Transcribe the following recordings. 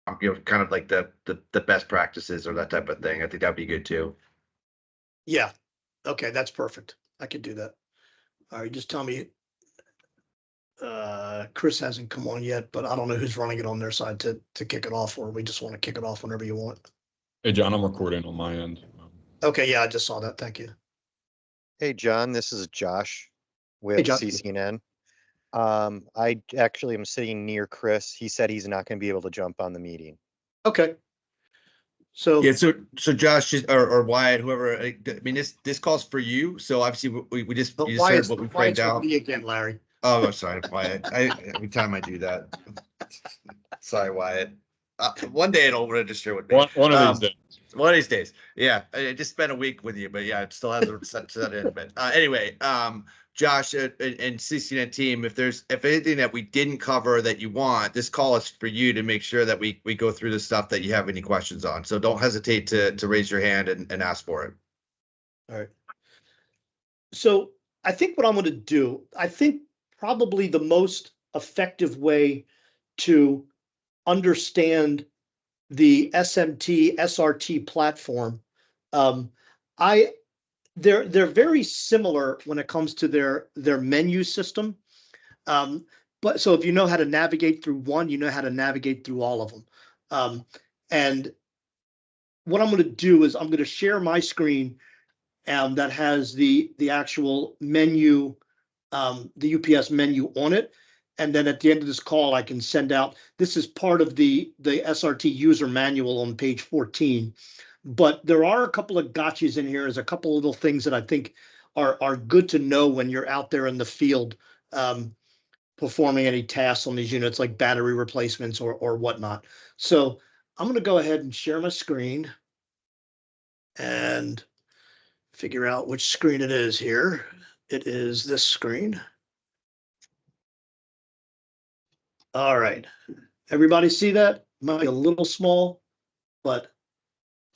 kind of like the best practices or that type of thing. I think that'd be good too. Yeah. Okay, that's perfect. I could do that. All right, just tell me. Chris hasn't come on yet, but I don't know who's running it on their side to kick it off, or we just want to kick it off whenever you want. Hey, John, I'm recording on my end. Okay, yeah, I just saw that. Thank you. Hey, John, this is Josh Hey, with Josh. CC&N. I actually am sitting near Chris. He said he's not going to be able to jump on the meeting. Okay. So Yeah, so Josh or Wyatt, whoever. I mean, this calls for you. So obviously we just you just heard what we framed out. Me again, Larry. Oh, I'm sorry, Wyatt. Every time I do that, sorry, Wyatt. One day it'll register with me. One of these days. One of these days. Yeah, I just spent a week with you, but yeah, it still hasn't set in. But anyway, Josh and CC&N team, if anything that we didn't cover that you want, this call is for you to make sure that we go through the stuff that you have any questions on. So don't hesitate to raise your hand and ask for it. All right. So I think what I'm going to do, I think probably the most effective way to understand the SMT SRT platform, they're very similar when it comes to their menu system. But so if you know how to navigate through one, you know how to navigate through all of them. And what I'm going to do is I'm going to share my screen that has the actual menu, the UPS menu on it. And then at the end of this call, I can send out, this is part of the SRT user manual on page 14. But there are a couple of gotchas in here. There's a couple little things that I think are good to know when you're out there in the field performing any tasks on these units, like battery replacements or whatnot. So I'm going to go ahead and share my screen and figure out which screen it is here. It is this screen. All right. Everybody see that? Might be a little small, but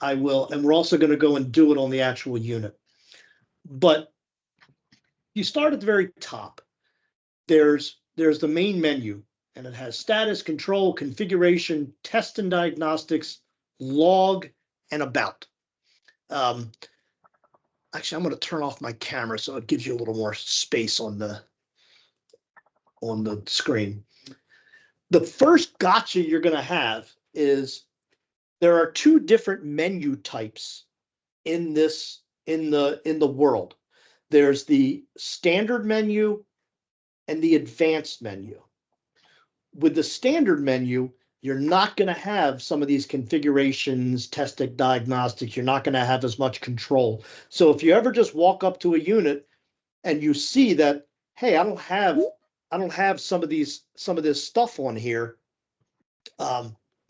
I will. And we're also going to go and do it on the actual unit. But you start at the very top. There's the main menu, and it has status, control, configuration, test and diagnostics, log, and about. Actually, I'm going to turn off my camera so it gives you a little more space on the screen. The first gotcha you're going to have is there are two different menu types in the world. There's the standard menu and the advanced menu. With the standard menu, you're not going to have some of these configurations, testing, diagnostics. You're not going to have as much control. So if you ever just walk up to a unit and you see that, hey, I don't have some of this stuff on here.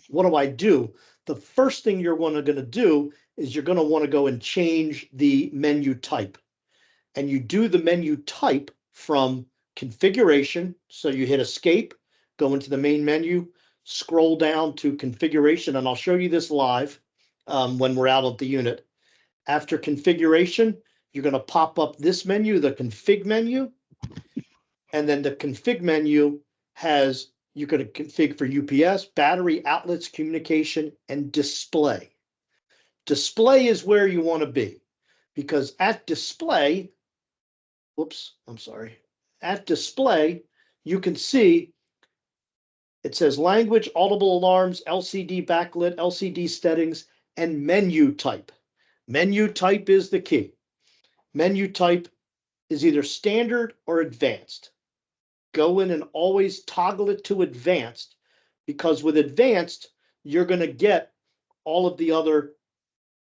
What do? The first thing you're going to do is you're going to want to go and change the menu type. And you do the menu type from configuration. So you hit escape, go into the main menu, scroll down to configuration, and I'll show you this live when we're out of the unit. After configuration, you're going to pop up this menu, the config menu. And then the config menu has, you could config for UPS, battery, outlets, communication, and display. Display is where you want to be, because at display, at display, you can see it says language, audible alarms, LCD backlit, LCD settings, and menu type. Menu type is the key. Menu type is either standard or advanced. Go in and always toggle it to advanced, because with advanced, you're going to get all of the other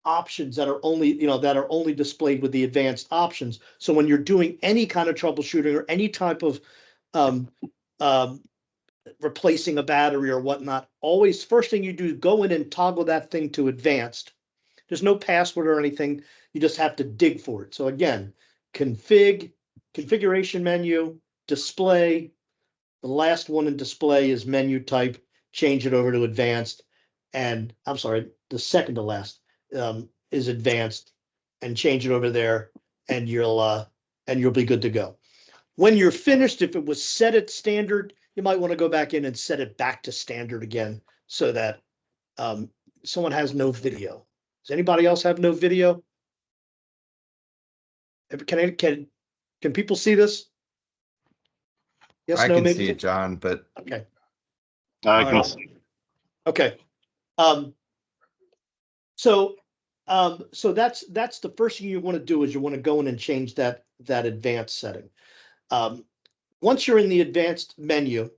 options that are only displayed with the advanced options. So when you're doing any kind of troubleshooting or any type of replacing a battery or whatnot, always first thing you do is go in and toggle that thing to advanced. There's no password or anything. You just have to dig for it. So again, configuration menu, display. The last one in display is menu type. Change it over to advanced. And I'm sorry, the second to last is advanced, and change it over there, and you'll be good to go. When you're finished, if it was set at standard, you might want to go back in and set it back to standard again, so that Someone has no video. Does anybody else have no video? Can people see this? Yes, I no, can maybe? see it, John, but Okay, I All can right. see. okay. So that's the first thing you want to do is you want to go in and change that advanced setting. Once you're in the advanced menu,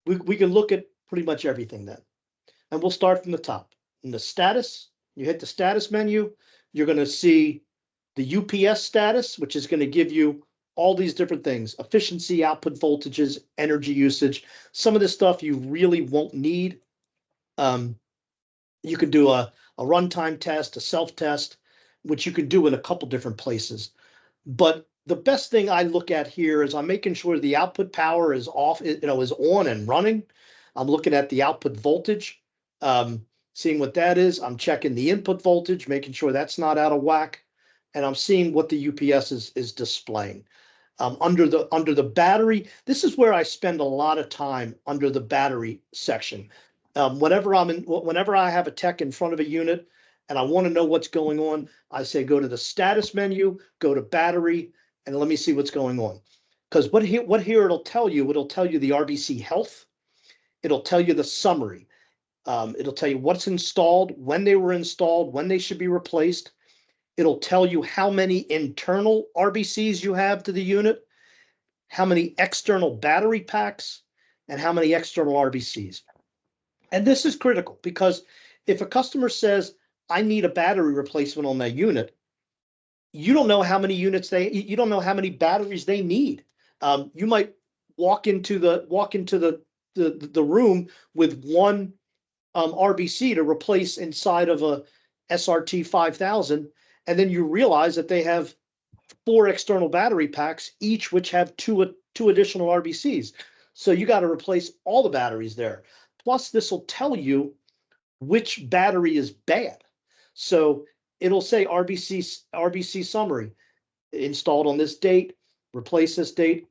we can look at pretty much everything then. And we'll start from the top. In the status, you hit the status menu, you're going to see the UPS status, which is going to give you all these different things: efficiency, output voltages, energy usage. Some of this stuff you really won't need. You could do a runtime test, a self-test, which you can do in a couple different places. But the best thing I look at here is I'm making sure the output power is off, is on and running. I'm looking at the output voltage, seeing what that is. I'm checking the input voltage, making sure that's not out of whack. And I'm seeing what the UPS is displaying. Under the battery, this is where I spend a lot of time under the battery section. Whenever I have a tech in front of a unit and I want to know what's going on, I say go to the status menu, go to battery, and let me see what's going on. Because what here it'll tell you the RBC health. It'll tell you the summary. It'll tell you what's installed, when they were installed, when they should be replaced. It'll tell you how many internal RBCs you have to the unit, how many external battery packs, and how many external RBCs. And this is critical because if a customer says, I need a battery replacement on that unit, you don't know how many you don't know how many batteries they need. You might walk into the room with one RBC to replace inside of a SRT 5000, and then you realize that they have 4 external battery packs, each which have two additional RBCs. So you got to replace all the batteries there. Plus, this will tell you which battery is bad. So it'll say RBC summary, installed on this date, replace this date.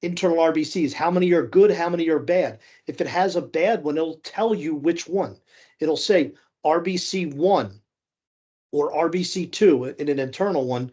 Internal RBCs, how many are good, how many are bad. If it has a bad one, it'll tell you which one. It'll say RBC1 or RBC2 in an internal one,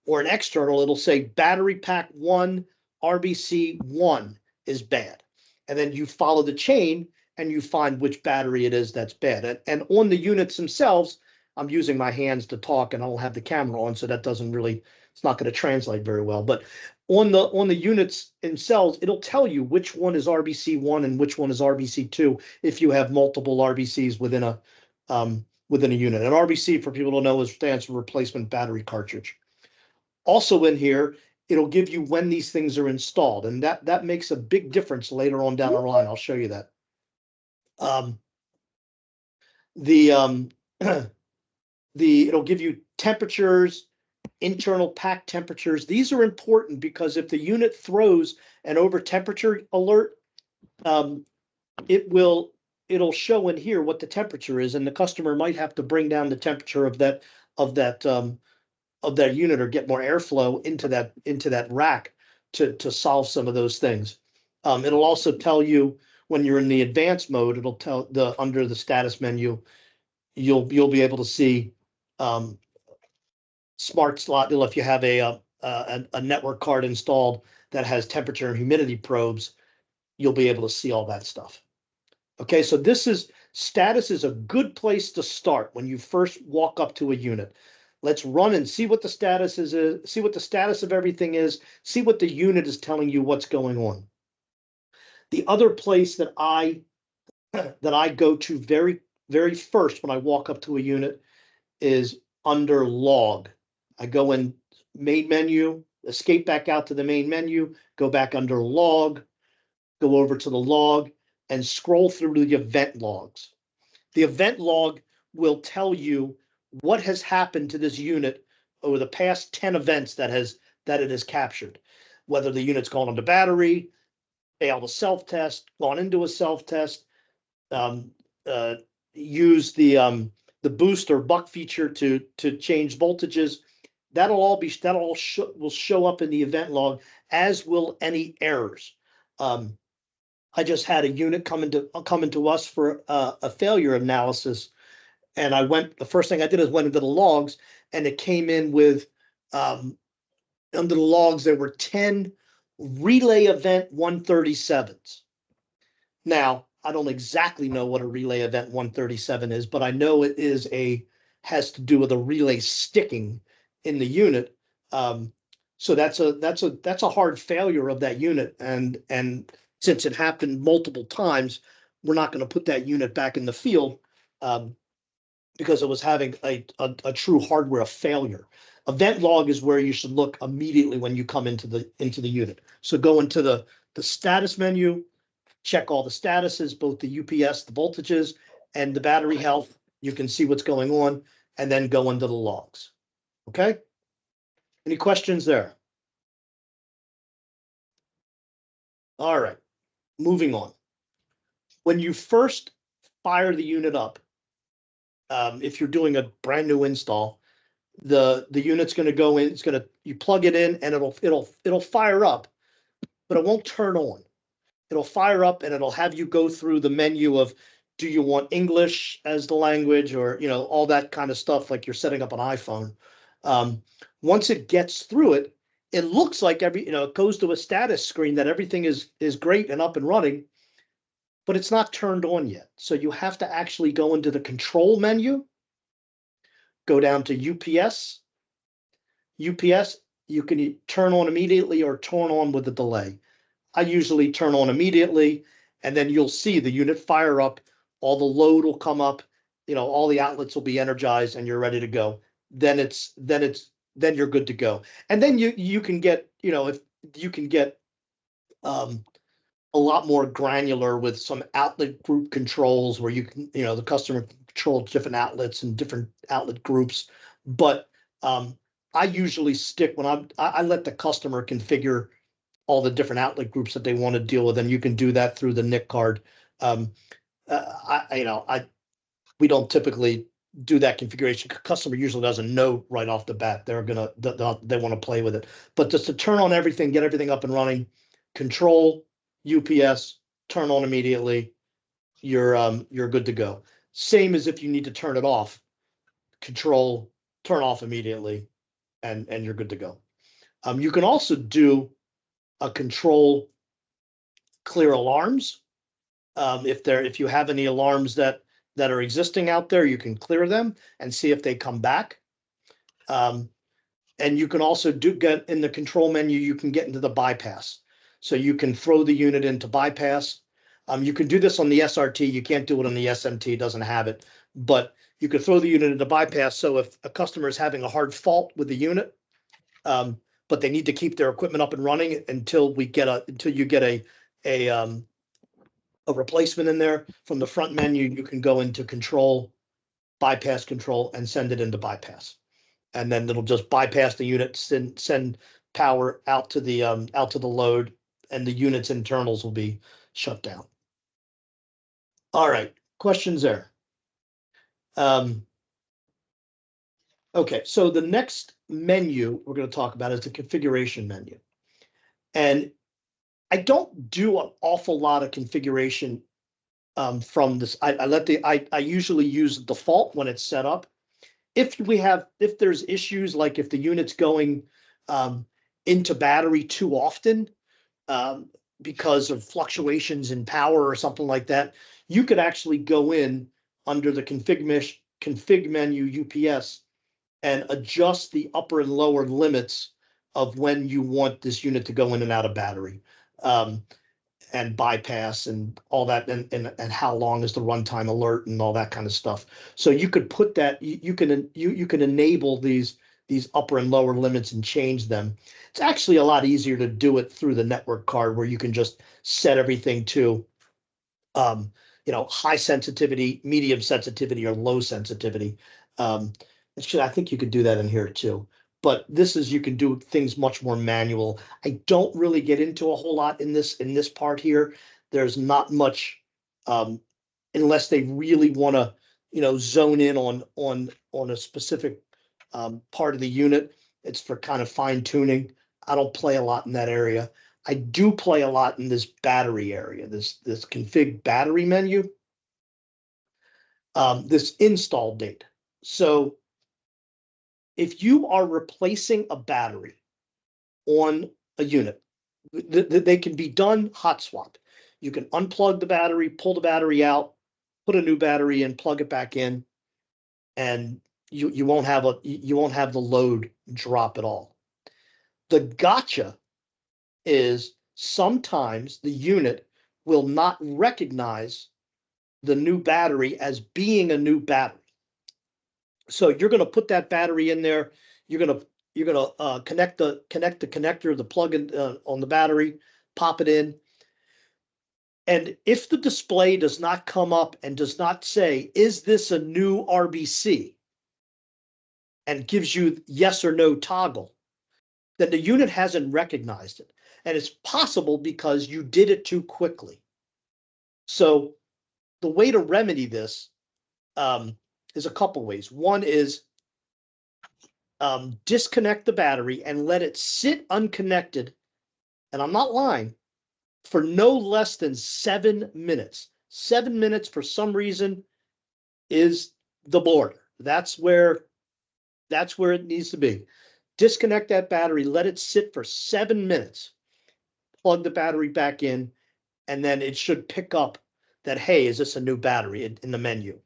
or an external, it'll say battery pack 1, RBC1 is bad. And then you follow the chain and you find which battery it is that's bad. And on the units themselves, I'm using my hands to talk and I don't have the camera on, so that doesn't really, it's not going to translate very well. But on the units themselves, it'll tell you which one is RBC1 and which one is RBC2 if you have multiple RBCs within a unit. And RBC, for people to know, stands for replacement battery cartridge. Also in here, it'll give you when these things are installed, and that makes a big difference later on down the line. I'll show you that. It'll give you temperatures, internal pack temperatures. These are important because if the unit throws an over temperature alert, it'll show in here what the temperature is, and the customer might have to bring down the temperature of that unit or get more airflow into that rack to solve some of those things. It'll also tell you when you're in the advanced mode, it'll tell under the status menu, you'll be able to see smart slot. If you have a network card installed that has temperature and humidity probes, you'll be able to see all that stuff. Okay, so status is a good place to start when you first walk up to a unit. Let's run and see what the status is, see what the status of everything is, see what the unit is telling you what's going on. The other place that I go to very, very first when I walk up to a unit is under log. I go in main menu, escape back out to the main menu, go back under log, go over to the log and scroll through the event logs. The event log will tell you what has happened to this unit over the past 10 events that it has captured, whether the unit's gone into battery, failed a self-test, gone into a self-test, use the boost or buck feature to change voltages. Will show up in the event log, as will any errors. I just had a unit coming to us for a failure analysis. And the first thing I did is went into the logs, and it came in with, under the logs, there were 10 relay event 137s. Now, I don't exactly know what a relay event 137 is, but I know it has to do with a relay sticking in the unit. So that's a hard failure of that unit. And since it happened multiple times, we're not going to put that unit back in the field, because it was having a true hardware failure. Event log is where you should look immediately when you come into the unit. So go into the status menu, check all the statuses, both the UPS, the voltages, and the battery health. You can see what's going on, and then go into the logs. Okay? Any questions there? All right, moving on. When you first fire the unit up, if you're doing a brand new install, the unit's going to go in. You plug it in, and it'll fire up, but it won't turn on. It'll fire up, and it'll have you go through the menu of, do you want English as the language, or all that kind of stuff, like you're setting up an iPhone. Once it gets through it, it looks like it goes to a status screen that everything is great and up and running, but it's not turned on yet. So you have to actually go into the control menu, go down to UPS. UPS, you can turn on immediately or turn on with a delay. I usually turn on immediately, and then you'll see the unit fire up, all the load will come up, all the outlets will be energized, and you're ready to go. Then you're good to go. And then you can get, if you can get a lot more granular with some outlet group controls, where you can, the customer controls different outlets and different outlet groups. But I usually stick I let the customer configure all the different outlet groups that they want to deal with, and you can do that through the NIC card. We don't typically do that configuration. Customer usually doesn't know right off the bat. They want to play with it. But just to turn on everything, get everything up and running, control, UPS, turn on immediately, you're good to go. Same as if you need to turn it off, control, turn off immediately, and you're good to go. You can also do a control clear alarms. If you have any alarms that are existing out there, you can clear them and see if they come back. And you can also get in the control menu, you can get into the bypass. So you can throw the unit into bypass. You can do this on the SRT. You can't do it on the SMT, it doesn't have it. But you could throw the unit into bypass. So if a customer is having a hard fault with the unit, but they need to keep their equipment up and running until you get a replacement in there, from the front menu, you can go into control, bypass control, and send it into bypass. And then it'll just bypass the unit, send power out to the load, and the unit's internals will be shut down. All right, questions there? Okay, so the next menu we're going to talk about is the configuration menu. And I don't do an awful lot of configuration from this. I usually use the default when it's set up. If there's issues, like if the unit's going into battery too often because of fluctuations in power or something like that, you could actually go in under the config menu UPS and adjust the upper and lower limits of when you want this unit to go in and out of battery, and bypass and all that, and how long is the runtime alert and all that kind of stuff. So you could put that, you can enable these upper and lower limits and change them. It's actually a lot easier to do it through the network card, where you can just set everything to high sensitivity, medium sensitivity, or low sensitivity. I think you could do that in here too. But you can do things much more manual. I don't really get into a whole lot in this part here. There's not much, unless they really want to, zone in on a specific part of the unit. It's for kind of fine tuning. I don't play a lot in that area. I do play a lot in this battery area, this config battery menu, this install date. So if you are replacing a battery on a unit, they can be done hot swap. You can unplug the battery, pull the battery out, put a new battery in, plug it back in, and you won't have the load drop at all. The gotcha is sometimes the unit will not recognize the new battery as being a new battery. So you're going to put that battery in there. You're going to connect the connector, the plug in on the battery, pop it in. And if the display does not come up and does not say, is this a new RBC? And gives you yes or no toggle, then the unit hasn't recognized it. And it's possible because you did it too quickly. So the way to remedy this is a couple ways. One is disconnect the battery and let it sit unconnected. And I'm not lying, for no less than 7 minutes. 7 minutes for some reason is the border. That's where it needs to be. Disconnect that battery, let it sit for 7 minutes, plug the battery back in, and then it should pick up that, hey, is this a new battery in the menu?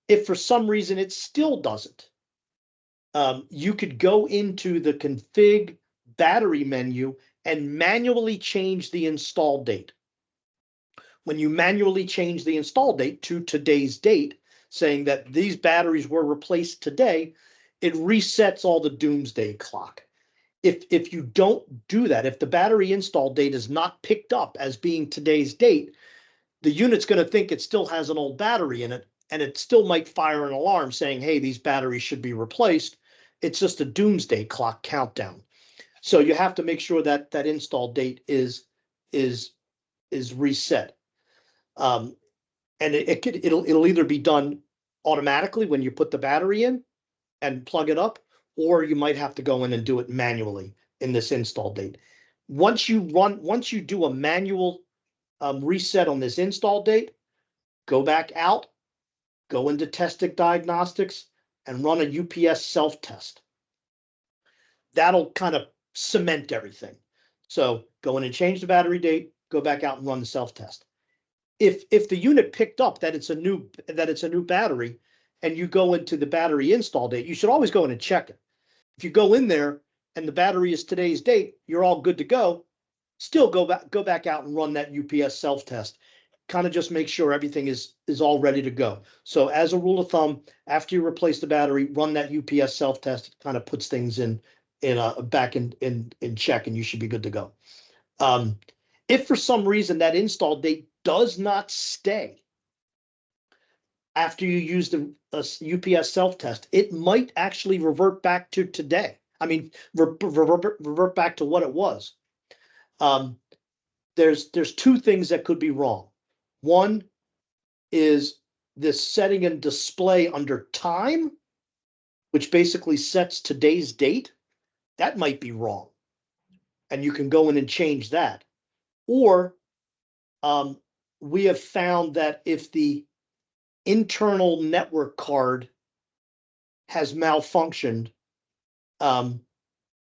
If for some reason it still doesn't, you could go into the config battery menu and manually change the install date. When you manually change the install date to today's date, saying that these batteries were replaced today, it resets all the doomsday clock. If you don't do that, if the battery install date is not picked up as being today's date, the unit's going to think it still has an old battery in it, and it still might fire an alarm saying, hey, these batteries should be replaced. It's just a doomsday clock countdown. So you have to make sure that that install date is reset. And it'll either be done automatically when you put the battery in and plug it up, or you might have to go in and do it manually in this install date. Once you do a manual reset on this install date, go back out, go into testing diagnostics, and run a UPS self-test. That'll kind of cement everything. So go in and change the battery date, go back out and run the self-test. If the unit picked up that it's a new battery, and you go into the battery install date, you should always go in and check it. If you go in there and the battery is today's date, you're all good to go. Still go back out and run that UPS self-test. Kind of just make sure everything is all ready to go. So as a rule of thumb, after you replace the battery, run that UPS self-test. It kind of puts things back in check, and you should be good to go. If for some reason that install date does not stay after you use the UPS self-test, it might actually revert back to today. I mean, revert back to what it was. There's two things that could be wrong. One is this setting and display under time, which basically sets today's date. That might be wrong, and you can go in and change that. Or we have found that if the internal network card has malfunctioned,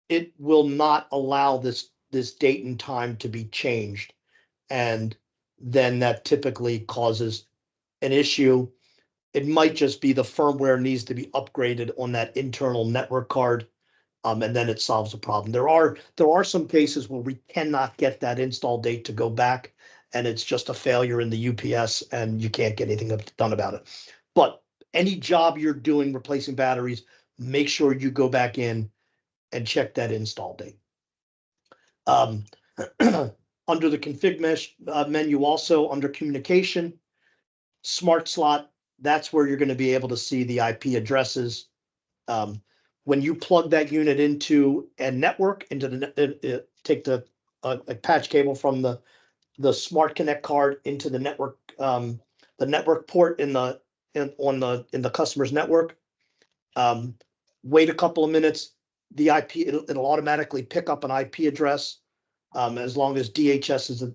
it will not allow this date and time to be changed. And then that typically causes an issue. It might just be the firmware needs to be upgraded on that internal network card, and then it solves the problem. There are some cases where we cannot get that install date to go back, and it's just a failure in the UPS, and you can't get anything done about it. But any job you're doing replacing batteries, make sure you go back in and check that install date. Under the config mesh menu, also under communication, smart slot, that's where you're going to be able to see the IP addresses. When you plug that unit into a network, take the patch cable from the Smart Connect card into the network port in the customer's network. Wait a couple of minutes. The IP it'll automatically pick up an IP address as long as DHS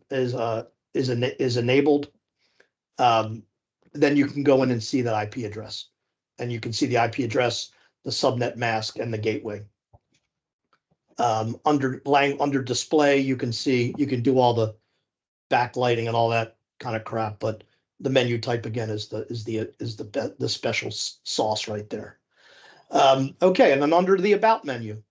is enabled, then you can go in and see that IP address. And you can see the IP address, the subnet mask, and the gateway. Under display, you can do all the backlighting and all that kind of crap, but the menu type again is the special sauce right there. Okay, and then under the about menu,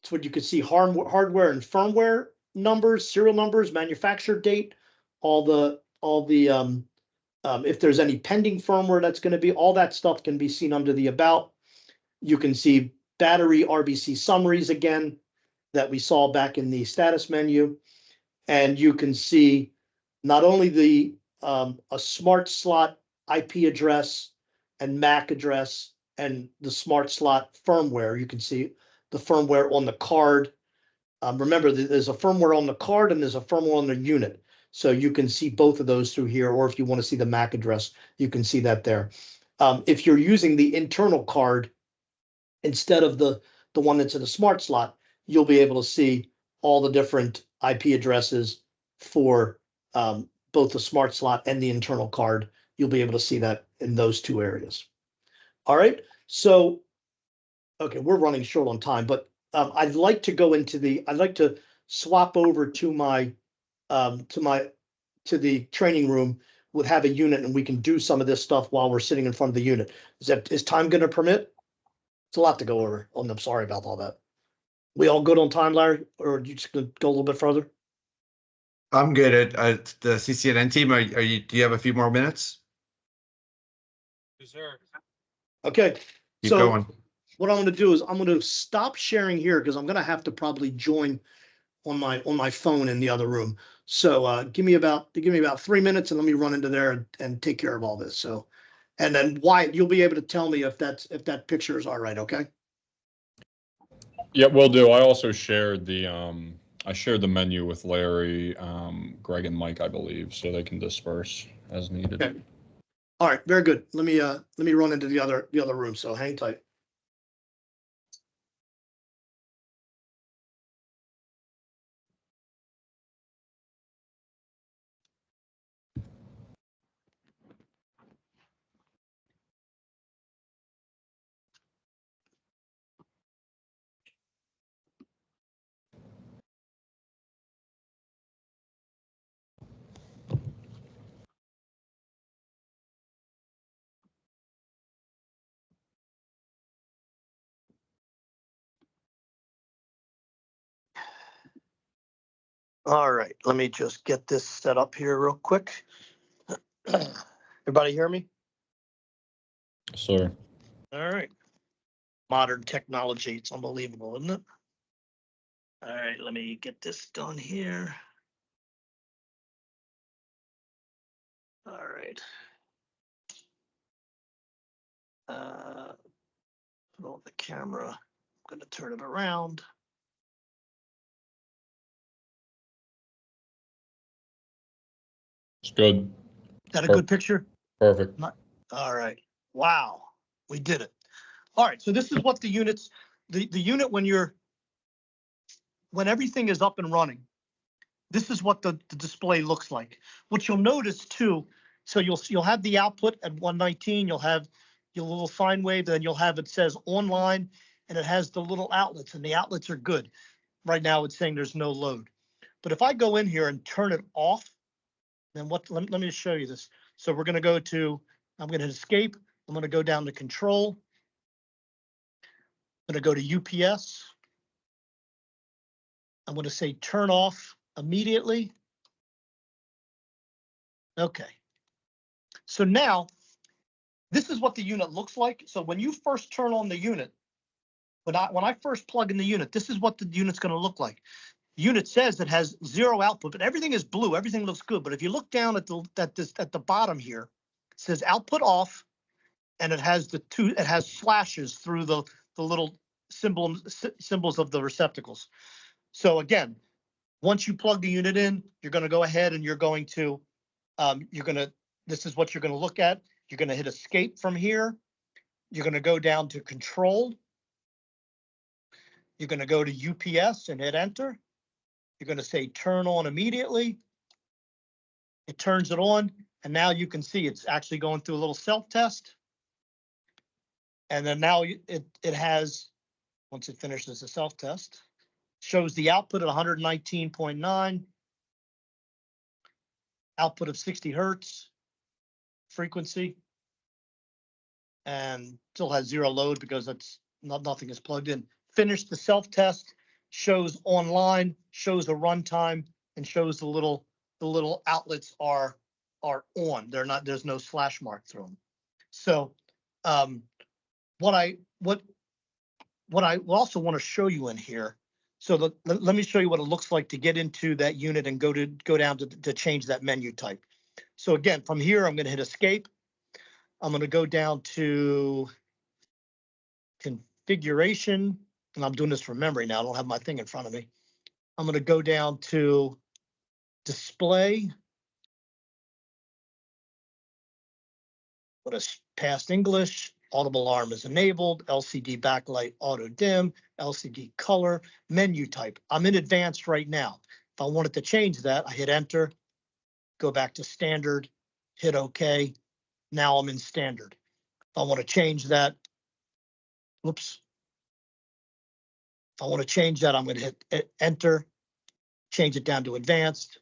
it's what you can see: hardware and firmware numbers, serial numbers, manufacturer date, all the if there's any pending firmware that's going to be, all that stuff can be seen under the about. You can see battery RBC summaries again that we saw back in the status menu, and you can see not only the a smart slot IP address and MAC address and the smart slot firmware. You can see the firmware on the card. Remember, there's a firmware on the card and there's a firmware on the unit. So you can see both of those through here, or if you want to see the MAC address, you can see that there. If you're using the internal card instead of the one that's in the smart slot, you'll be able to see all the different IP addresses for both the smart slot and the internal card. You'll be able to see that in those two areas. All right, so, okay, we're running short on time, but I'd like to swap over to my to the training room, would have a unit, and we can do some of this stuff while we're sitting in front of the unit. Is time going to permit? It's a lot to go over. Oh, I'm sorry about all that. We all good on time, Larry, or you just gonna go a little bit further? I'm good at the CC&N team. Are you? Do you have a few more minutes? Yes, sir. Okay. Keep So going. what I'm going to do is I'm going to stop sharing here because I'm going to have to probably join on my phone in the other room. So give me about 3 minutes and let me run into there and take care of all this. So, and then Wyatt, you'll be able to tell me if that picture is all right. Okay. Yeah, will do. I also shared the menu with Larry, Greg, and Mike, I believe, so they can disperse as needed. Okay. All right. Very good. Let me run into the other room. So hang tight. All right, let me just get this set up here real quick. Everybody hear me? Sir. All right. Modern technology, it's unbelievable, isn't it? All right, let me get this done here. All right. Put on the camera. I'm going to turn it around. It's good. Is that a good picture? Perfect. All right. Wow, we did it. All right, so this is what the units, the unit when everything is up and running, this is what the display looks like. What you'll notice too, so you'll have the output at 119, you'll have your little sine wave, then you'll have, it says online, and it has the little outlets, and the outlets are good. Right now it's saying there's no load. But if I go in here and turn it off, then let me just show you this. So we're gonna go to, I'm gonna escape, I'm gonna go down to control. I'm gonna go to UPS. I'm gonna say turn off immediately. Okay. So now, this is what the unit looks like. So when you first turn on the unit, when I first plug in the unit, this is what the unit's gonna look like. The unit says it has 0 output, but everything is blue, everything looks good. But if you look down at the bottom here, it says output off, and it has slashes through the little symbols of the receptacles. So again, once you plug the unit in, you're going to go ahead and you're going to, this is what you're going to look at. You're going to hit escape from here. You're going to go down to control. You're going to go to UPS and hit enter. You're going to say turn on immediately. It turns it on, and now you can see it's actually going through a little self-test. And then now it has, once it finishes the self-test, shows the output at 119.9, output of 60 hertz, frequency, and still has zero load because nothing is plugged in. Finished the self-test, shows online, shows a runtime, and shows the little outlets are on. They're not, there's no slash mark through them. So what I also want to show you in here. So let me show you what it looks like to get into that unit and go down to change that menu type. So again, from here, I'm going to hit escape. I'm going to go down to configuration, and I'm doing this from memory now. I don't have my thing in front of me. I'm going to go down to display. What is past English? Audible alarm is enabled. LCD backlight auto dim. LCD color. Menu type. I'm in advanced right now. If I wanted to change that, I hit enter. Go back to standard. Hit OK. Now I'm in standard. If I want to change that, whoops. If I want to change that, I'm going to hit enter. Change it down to advanced.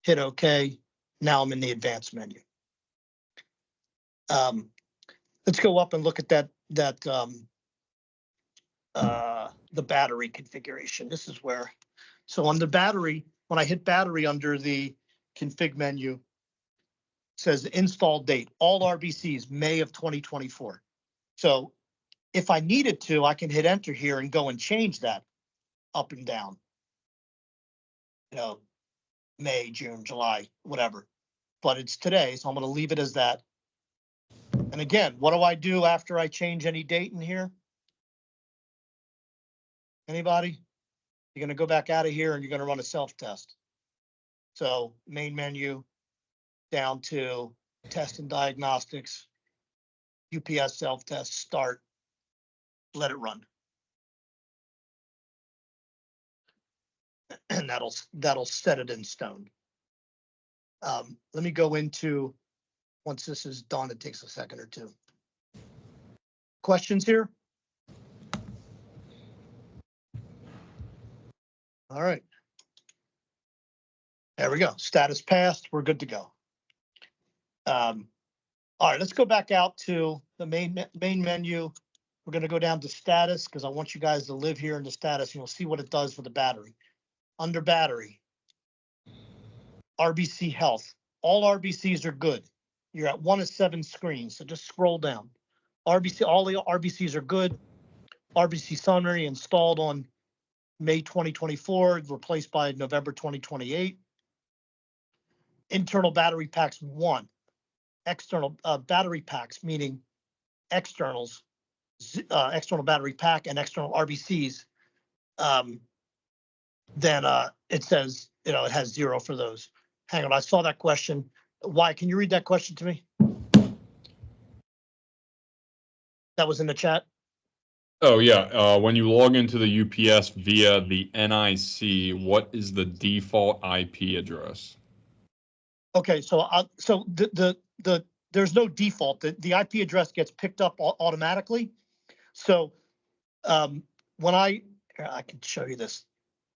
Hit OK. Now I'm in the advanced menu. Let's go up and look at the battery configuration. This is where, so on the battery, when I hit battery under the config menu, it says install date, all RBCs, May of 2024. So if I needed to, I can hit enter here and go and change that up and down. You know, May, June, July, whatever. But it's today, so I'm going to leave it as that. And again, what do I do after I change any date in here? Anybody? You're going to go back out of here and you're going to run a self-test. So main menu down to test and diagnostics, UPS self-test, start, let it run. And that'll set it in stone. Let me go into, once this is done, it takes a second or two. Questions here? All right. There we go. Status passed. We're good to go. All right, let's go back out to the main menu. We're going to go down to status because I want you guys to live here in the status. You'll see what it does for the battery. Under battery, RBC health. All RBCs are good. You're at 1 of 7 screens, so just scroll down. RBC, all the RBCs are good. RBC summary installed on May 2024, replaced by November 2028. Internal battery packs 1. External battery packs, meaning externals, external battery pack and external RBCs. Then it says, it has 0 for those. Hang on, I saw that question. Why? Can you read that question to me? That was in the chat. Oh, yeah. When you log into the UPS via the NIC, what is the default IP address? Okay, so there's no default. The IP address gets picked up automatically. So when I can show you this,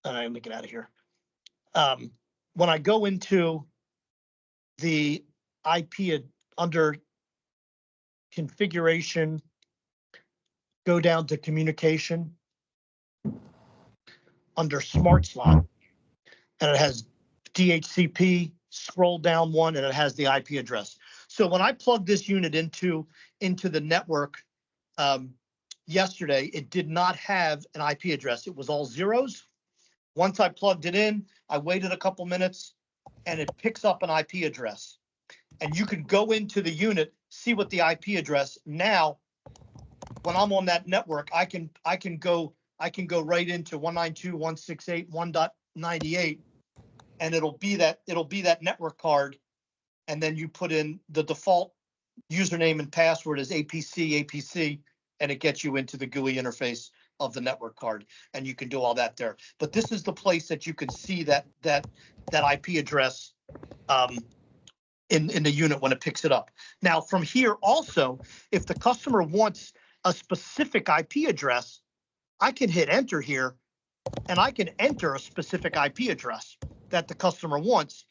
and let me get out of here. When I go into the IP under configuration, go down to communication under smart slot, and it has DHCP, scroll down 1, and it has the IP address. So when I plugged this unit into the network yesterday, it did not have an IP address. It was all zeros. Once I plugged it in, I waited a couple minutes and it picks up an IP address. And you can go into the unit, see what the IP address. Now, when I'm on that network, I can go right into 192.168.1.98, and it'll be that network card. And then you put in the default username and password as APC, and it gets you into the GUI interface of the network card, and you can do all that there. But this is the place that you can see that IP address in the unit when it picks it up. Now from here also, if the customer wants a specific IP address, I can hit enter here and I can enter a specific IP address that the customer wants.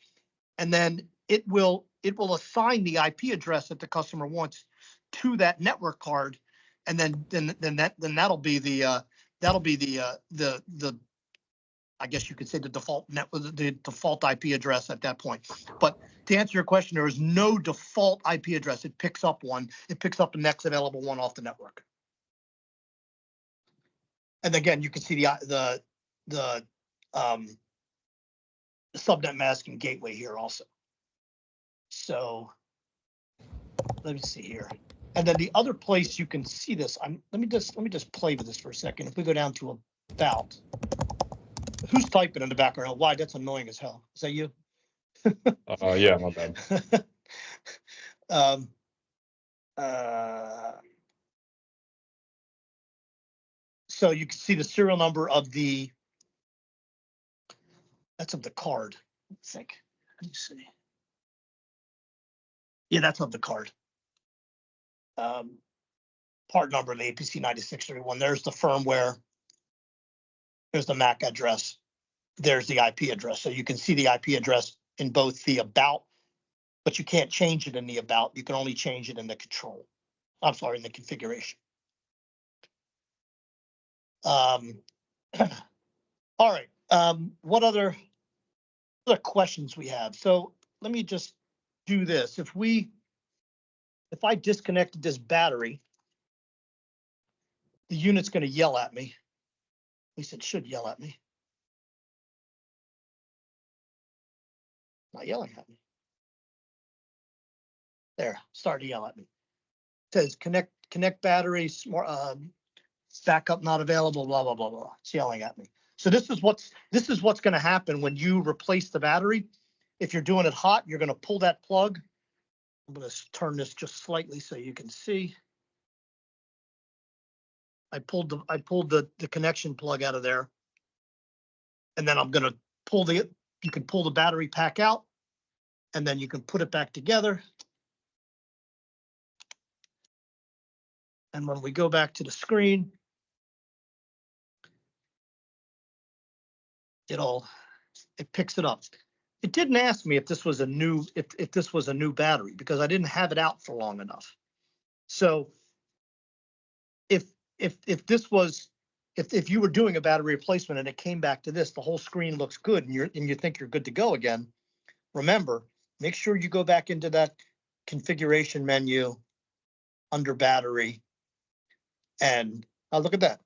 And then it will assign the IP address that the customer wants to that network card. And then that'll be the I guess you could say the default IP address at that point. But to answer your question, there is no default IP address. It picks up one. It picks up the next available one off the network. And again, you can see the subnet masking gateway here also. So let me see here. And then the other place you can see this, let me just play with this for a second. If we go down to about, who's typing in the background? Why? That's annoying as hell. Is that you? Yeah, my bad. So you can see the serial number of that's of the card, I think. Let me see. Yeah, that's of the card. Part number of the APC 9631. There's the firmware. There's the MAC address. There's the IP address. So you can see the IP address in both the about, but you can't change it in the about. You can only change it in the control. I'm sorry, in the configuration. All right. What other questions we have? So let me just do this. If I disconnected this battery, the unit's going to yell at me. At least it should yell at me. Not yelling at me. There, started to yell at me. It says connect battery, backup not available, blah, blah, blah, blah. It's yelling at me. So this is what's going to happen when you replace the battery. If you're doing it hot, you're going to pull that plug. I'm going to turn this just slightly so you can see. I pulled the connection plug out of there. And then I'm going to you can pull the battery pack out and then you can put it back together. And when we go back to the screen, it picks it up. It didn't ask me if this was a new battery because I didn't have it out for long enough. So if you were doing a battery replacement and it came back to this, the whole screen looks good and you think you're good to go again. Remember, make sure you go back into that configuration menu under battery. And look at that.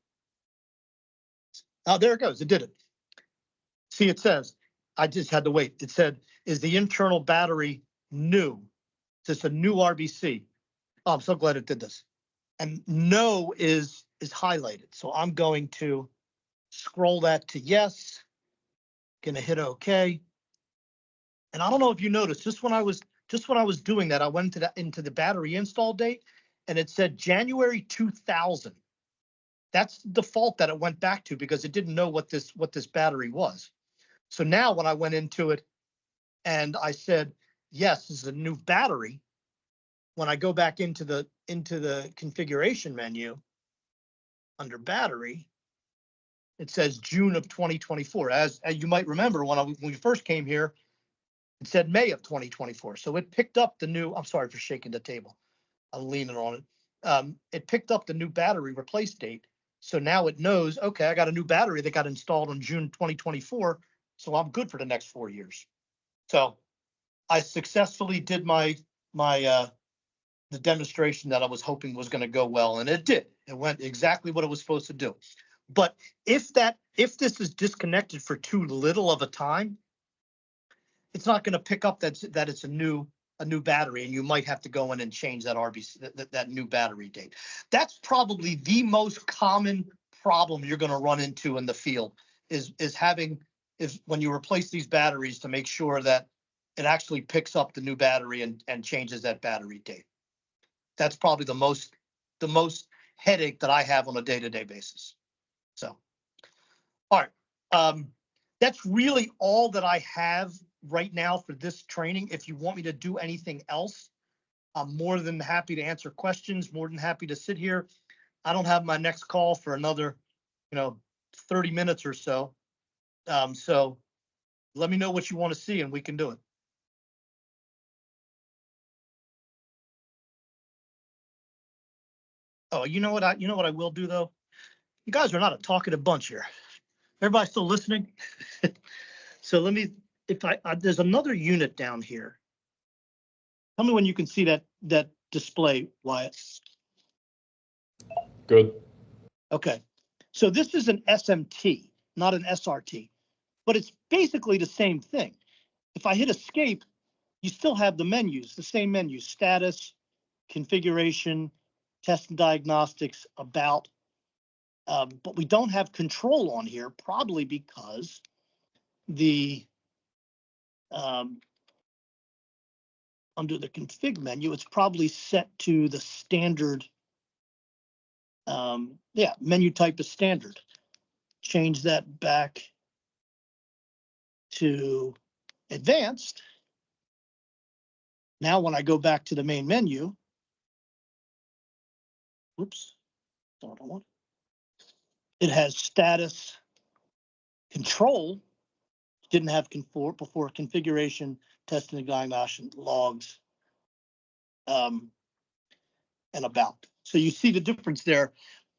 Oh, there it goes. It did it. See, it says, I just had to wait. It said, is the internal battery new? Is this a new RBC? Oh, I'm so glad it did this. And no is highlighted. So I'm going to scroll that to yes. Gonna hit OK. And I don't know if you noticed, just when I was doing that, I went into the battery install date and it said January 2000. That's the default that it went back to because it didn't know what this battery was. So now when I went into it and I said, yes, this is a new battery, when I go back into the configuration menu under battery, it says June of 2024. As you might remember, when we first came here, it said May of 2024. So it picked up the new, I'm sorry for shaking the table. I'm leaning on it. It picked up the new battery replace date. So now it knows, okay, I got a new battery that got installed in June 2024. So I'm good for the next 4 years. So I successfully did the demonstration that I was hoping was going to go well, and it did. It went exactly what it was supposed to do. But if this is disconnected for too little of a time, it's not going to pick up that it's a new battery, and you might have to go in and change that RBC, that new battery date. That's probably the most common problem you're going to run into in the field is when you replace these batteries to make sure that it actually picks up the new battery and changes that battery date. That's probably the most headache that I have on a day-to-day basis. So, all right. That's really all that I have right now for this training. If you want me to do anything else, I'm more than happy to answer questions, more than happy to sit here. I don't have my next call for another, 30 minutes or so. So let me know what you want to see and we can do it. Oh, you know what I will do though? You guys are not a talkative bunch here. Everybody still listening? So let me, there's another unit down here. Tell me when you can see that display, Wyatt. Good. Okay. So this is an SMT, not an SRT, but it's basically the same thing. If I hit escape, you still have the menus, the same menus: status, configuration, test and diagnostics, about. But we don't have control on here, probably because the under the config menu, it's probably set to the standard. Menu type is standard. Change that back to advanced. Now, when I go back to the main menu, whoops, don't want. It has status, control, didn't have before, configuration, testing and diagnostic, logs, and about. So you see the difference there.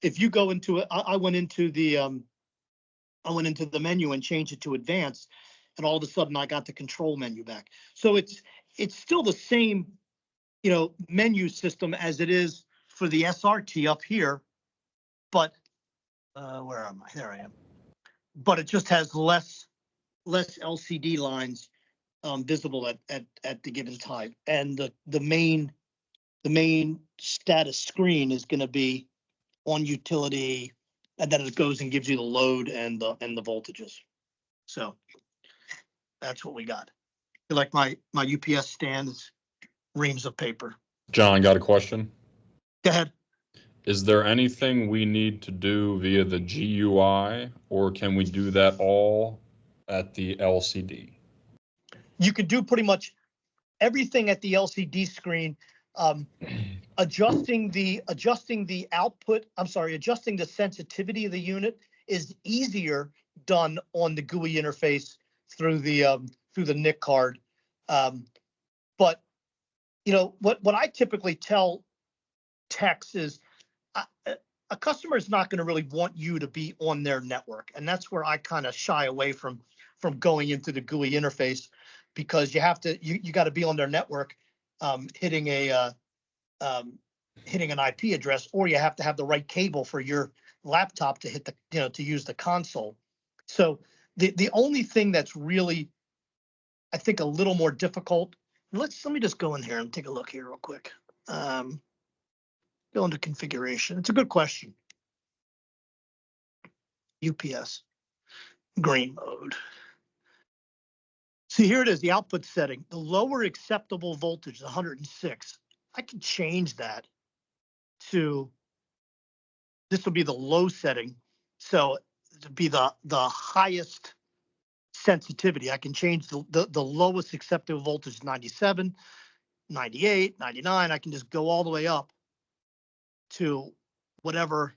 If you go into it, I went into the menu and changed it to advanced, and all of a sudden I got the control menu back. So it's still the same, menu system as it is for the SRT up here, but where am I? There I am. But it just has less LCD lines visible at the given time, and the main status screen is going to be on utility, and then it goes and gives you the load and the voltages. So that's what we got. Like my UPS stand is reams of paper. John, got a question. Go ahead. Is there anything we need to do via the GUI, or can we do that all at the LCD? You could do pretty much everything at the LCD screen. Adjusting the output, adjusting the sensitivity of the unit is easier done on the GUI interface through the NIC card. But what I typically tell techs is a customer is not going to really want you to be on their network, and that's where I kind of shy away from going into the GUI interface, because you have to you got to be on their network, hitting an IP address, or you have to have the right cable for your laptop to hit the to use the console. So the only thing that's really, I think, a little more difficult. Let me just go in here and take a look here real quick. Go into configuration. It's a good question. UPS green mode. See, here it is, the output setting. The lower acceptable voltage, 106. I can change that to, this will be the low setting. So to be the highest sensitivity. I can change the lowest acceptable voltage, 97, 98, 99. I can just go all the way up to whatever,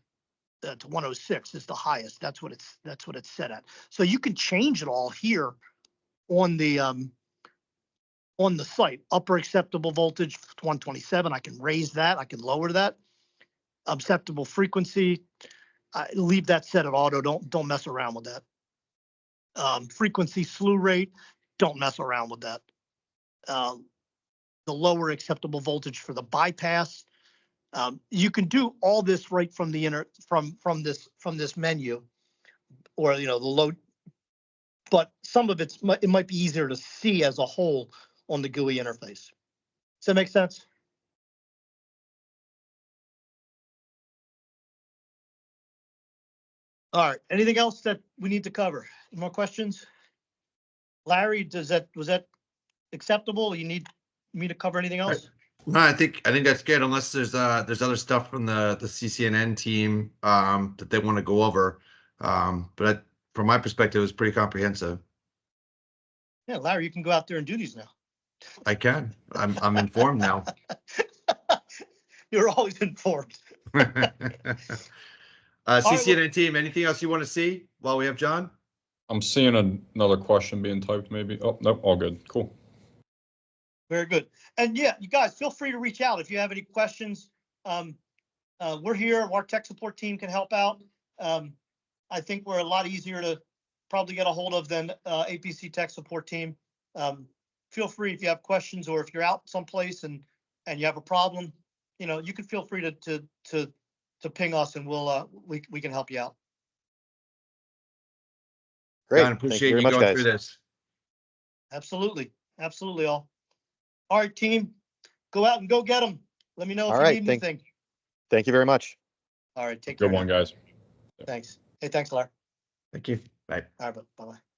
to 106 is the highest. That's what it's set at. So you can change it all here on the site. Upper acceptable voltage, 127. I can raise that. I can lower that. Acceptable frequency, leave that set at auto. Don't mess around with that. Frequency slew rate, don't mess around with that. The lower acceptable voltage for the bypass. You can do all this right from the from this menu, or the load. But some of it might be easier to see as a whole on the GUI interface. Does that make sense? All right. Anything else that we need to cover? Any more questions? Larry, was that acceptable? You need me to cover anything else? No, I think that's good, unless there's other stuff from the CC&N team that they want to go over. But from my perspective, it was pretty comprehensive. Yeah, Larry, you can go out there and do these now. I can. I'm informed now. You're always informed. CC&N team, anything else you want to see while we have John? I'm seeing another question being typed maybe. Oh, nope, all good. Cool. Very good. And yeah, you guys feel free to reach out if you have any questions. We're here. Our tech support team can help out. I think we're a lot easier to probably get a hold of than APC tech support team. Feel free if you have questions or if you're out someplace and you have a problem, you know, you can feel free to ping us and we can help you out. Great. John, Thank you appreciate very you much, going guys. through this. Absolutely. Absolutely all. All right, team, go out and go get them. Let me know if All you right, need anything. Thank you very much. All right, take care. Good one, now. guys. Thanks. Hey, thanks, Larry. Thank you. Bye. All right, bye-bye.